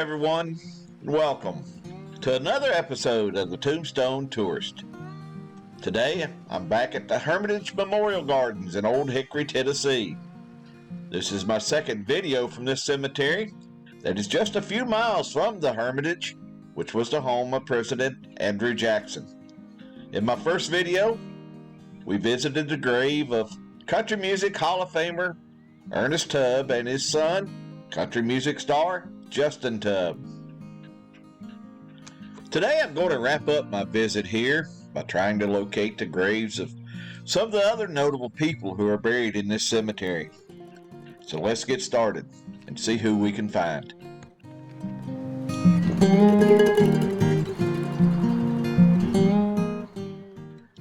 everyone, and welcome to another episode of the Tombstone Tourist. Today, I'm back at the Hermitage Memorial Gardens in Old Hickory, Tennessee. This is my second video from this cemetery that is just a few miles from the Hermitage, which was the home of President Andrew Jackson. In my first video, we visited the grave of Country Music Hall of Famer Ernest Tubb and his son, country music star Justin Tubb. Today I'm going to wrap up my visit here by trying to locate the graves of some of the other notable people who are buried in this cemetery. So let's get started and see who we can find.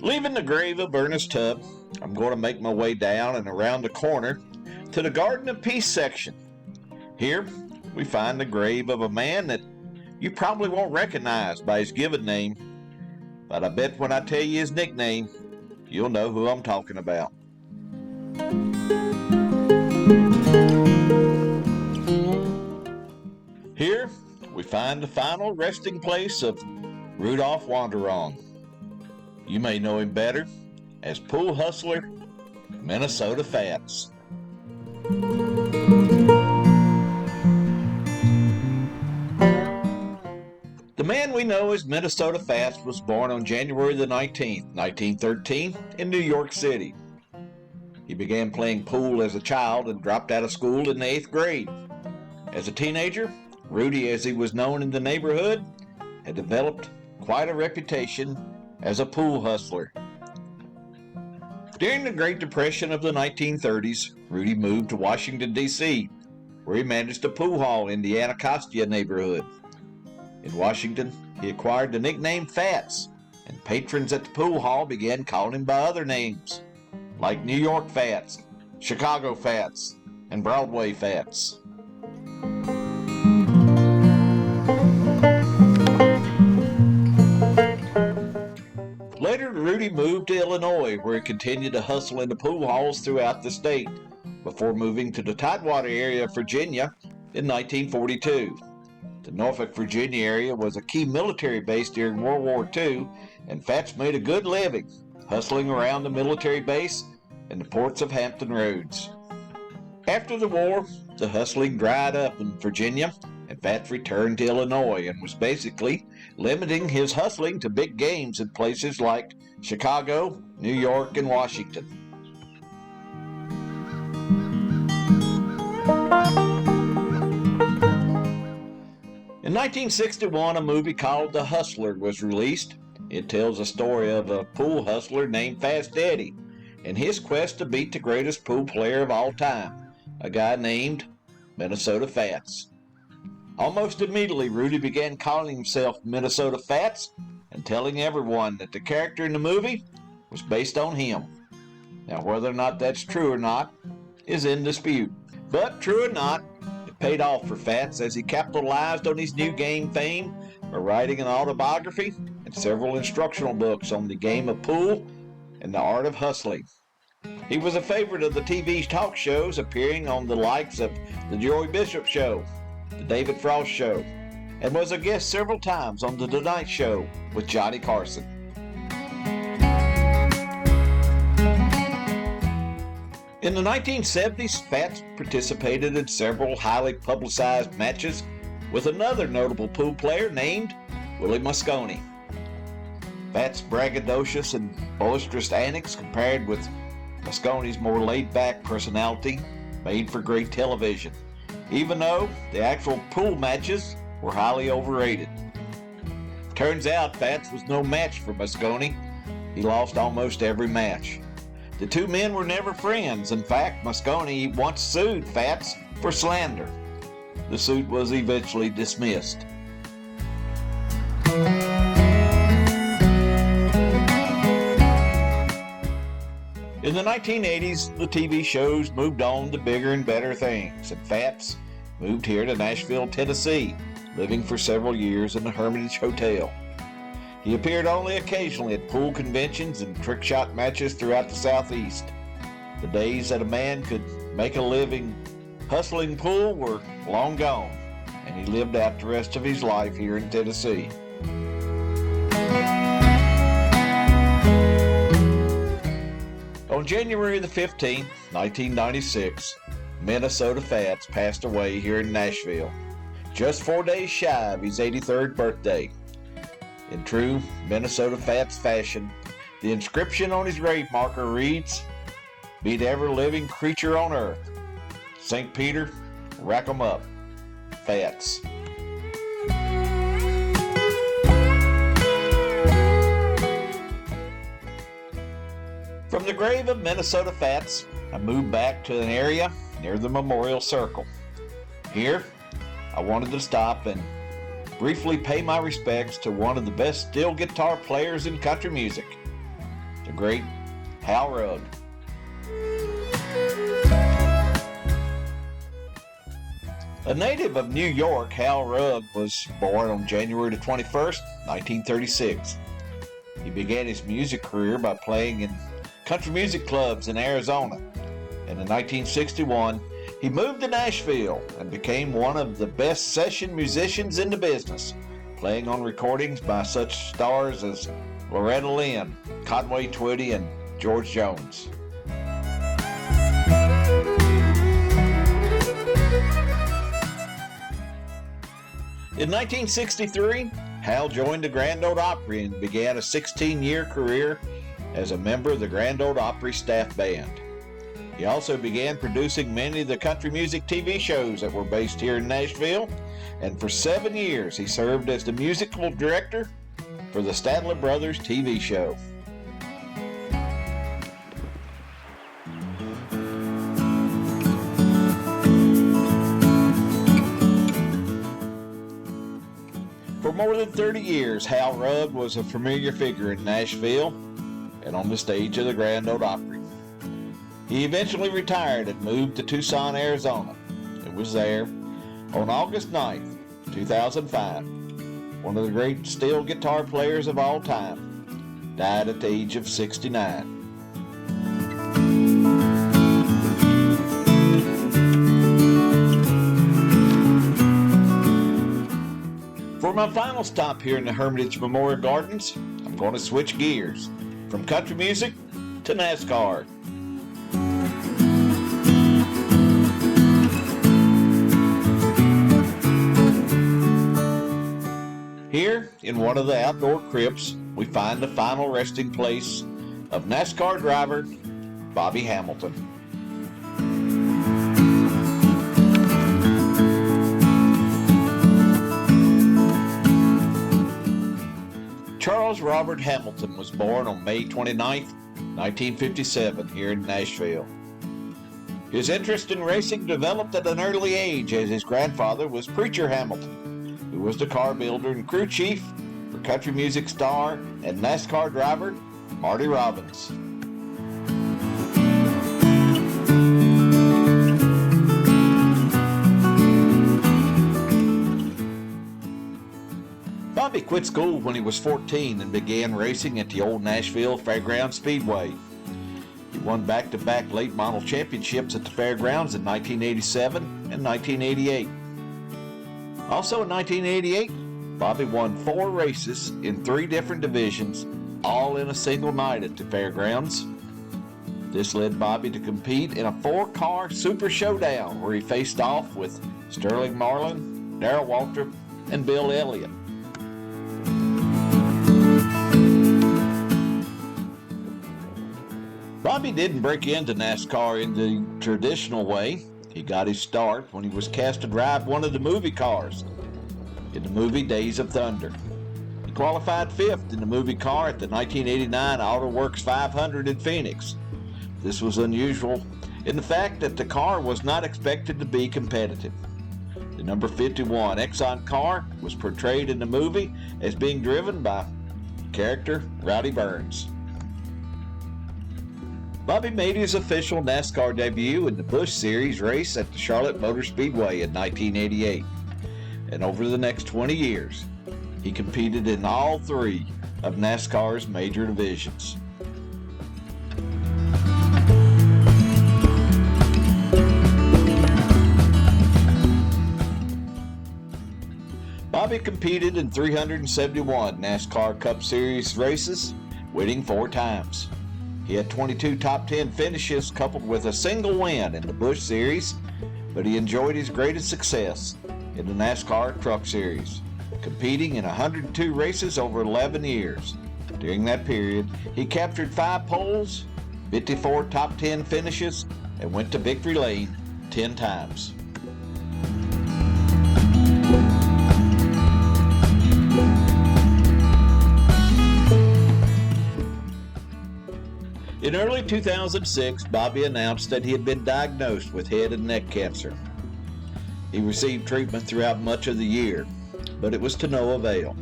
Leaving the grave of Ernest Tubb, I'm going to make my way down and around the corner to the Garden of Peace section. Here we find the grave of a man that you probably won't recognize by his given name, but I bet when I tell you his nickname, you'll know who I'm talking about. Here we find the final resting place of Rudolf Wonderon. You may know him better as Pool Hustler, Minnesota FATS. The man we know as Minnesota FATS was born on January the 19th, 1913 in New York City. He began playing pool as a child and dropped out of school in the 8th grade. As a teenager, Rudy, as he was known in the neighborhood, had developed quite a reputation as a pool hustler. During the Great Depression of the 1930s, Rudy moved to Washington, D.C., where he managed a pool hall in the Anacostia neighborhood. In Washington, he acquired the nickname FATS, and patrons at the pool hall began calling him by other names, like New York FATS, Chicago FATS, and Broadway FATS. Later, Rudy moved to Illinois, where he continued to hustle in the pool halls throughout the state, before moving to the Tidewater area of Virginia in 1942. The Norfolk, Virginia area was a key military base during World War II, and FATS made a good living, hustling around the military base and the ports of Hampton Roads. After the war, the hustling dried up in Virginia, and FATS returned to Illinois and was basically limiting his hustling to big games in places like Chicago, New York, and Washington. In 1961, a movie called The Hustler was released. It tells a story of a pool hustler named Fast Eddie and his quest to beat the greatest pool player of all time, a guy named Minnesota FATS. Almost immediately, Rudy began calling himself Minnesota FATS and telling everyone that the character in the movie was based on him. Now, whether or not that's true or not is in dispute. But true or not, it paid off for FATS as he capitalized on his new game fame by writing an autobiography and several instructional books on the game of pool and the art of hustling. He was a favorite of the TV talk shows, appearing on the likes of The Joey Bishop Show, The David Frost Show, and was a guest several times on The Tonight Show with Johnny Carson. In the 1970s, FATS participated in several highly publicized matches with another notable pool player named Willie Mosconi. FATS' braggadocious and boisterous antics compared with Mosconi's more laid-back personality made for great television, even though the actual pool matches were highly overrated. Turns out FATS was no match for Mosconi. He lost almost every match. The two men were never friends. In fact, Mosconi once sued FATS for slander. The suit was eventually dismissed. In the 1980s, the TV shows moved on to bigger and better things, and FATS moved here to Nashville, Tennessee, living for several years in the Hermitage Hotel. He appeared only occasionally at pool conventions and trick shot matches throughout the Southeast. The days that a man could make a living hustling pool were long gone. and he lived out the rest of his life here in Tennessee. On January the 15th, 1996, Minnesota FATS passed away here in Nashville, just 4 days shy of his 83rd birthday. In true Minnesota FATS fashion, the inscription on his grave marker reads, "Beat every living creature on earth. St. Peter, rack 'em up. FATS." From the grave of Minnesota FATS, I moved back to an area near the Memorial Circle. Here, I wanted to stop and briefly pay my respects to one of the best steel guitar players in country music, the great Hal Rugg. A native of New York, Hal Rugg was born on January the 21st, 1936. He began his music career by playing in country music clubs in Arizona, and in 1961 he moved to Nashville and became one of the best session musicians in the business, playing on recordings by such stars as Loretta Lynn, Conway Twitty, and George Jones. In 1963, Hal joined the Grand Ole Opry and began a 16-year career as a member of the Grand Ole Opry staff band. He also began producing many of the country music TV shows that were based here in Nashville, and for 7 years he served as the musical director for the Statler Brothers TV show. For more than 30 years, Hal Rugg was a familiar figure in Nashville and on the stage of the Grand Ole Opry. He eventually retired and moved to Tucson, Arizona. It was there on August 9th, 2005. One of the great steel guitar players of all time died at the age of 69. For my final stop here in the Hermitage Memorial Gardens, I'm going to switch gears from country music to NASCAR. Here, in one of the outdoor crypts, we find the final resting place of NASCAR driver Bobby Hamilton. Charles Robert Hamilton was born on May 29, 1957, here in Nashville. His interest in racing developed at an early age, as his grandfather was Preacher Hamilton, who was the car builder and crew chief for country music star and NASCAR driver Marty Robbins. Bobby quit school when he was 14 and began racing at the old Nashville Fairgrounds Speedway. He won back-to-back late model championships at the fairgrounds in 1987 and 1988. Also in 1988, Bobby won 4 races in 3 different divisions, all in a single night at the fairgrounds. This led Bobby to compete in a 4-car Super Showdown where he faced off with Sterling Marlin, Darrell Waltrip, and Bill Elliott. Bobby didn't break into NASCAR in the traditional way. He got his start when he was cast to drive one of the movie cars in the movie Days of Thunder. He qualified 5th in the movie car at the 1989 Auto Works 500 in Phoenix. This was unusual in the fact that the car was not expected to be competitive. The number 51 Exxon car was portrayed in the movie as being driven by character Rowdy Burns. Bobby made his official NASCAR debut in the Busch Series race at the Charlotte Motor Speedway in 1988. And over the next 20 years, he competed in all 3 of NASCAR's major divisions. Bobby competed in 371 NASCAR Cup Series races, winning 4 times. He had 22 top 10 finishes coupled with a single win in the Busch Series, but he enjoyed his greatest success in the NASCAR Truck Series, competing in 102 races over 11 years. During that period, he captured 5 poles, 54 top 10 finishes, and went to victory lane 10 times. In early 2006, Bobby announced that he had been diagnosed with head and neck cancer. He received treatment throughout much of the year, but it was to no avail,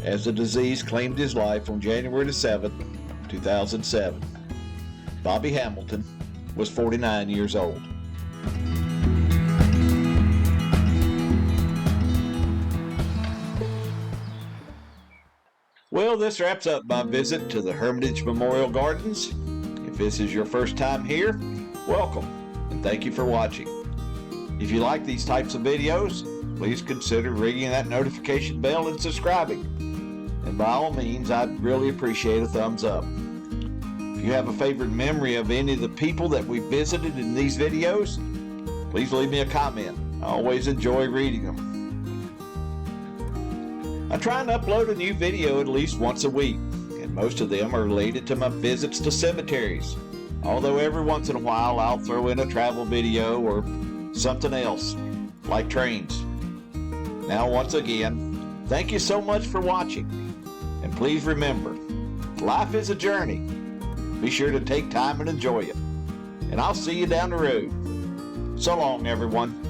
as the disease claimed his life on January 7, 2007. Bobby Hamilton was 49 years old. Well, this wraps up my visit to the Hermitage Memorial Gardens. If this is your first time here, welcome, and thank you for watching. If you like these types of videos, please consider ringing that notification bell and subscribing. And by all means, I'd really appreciate a thumbs up. If you have a favorite memory of any of the people that we visited in these videos, please leave me a comment. I always enjoy reading them. I try and upload a new video at least once a week, and most of them are related to my visits to cemeteries. Although every once in a while I'll throw in a travel video or something else, like trains. Now once again, thank you so much for watching, and please remember, life is a journey. Be sure to take time and enjoy it, and I'll see you down the road. So long, everyone.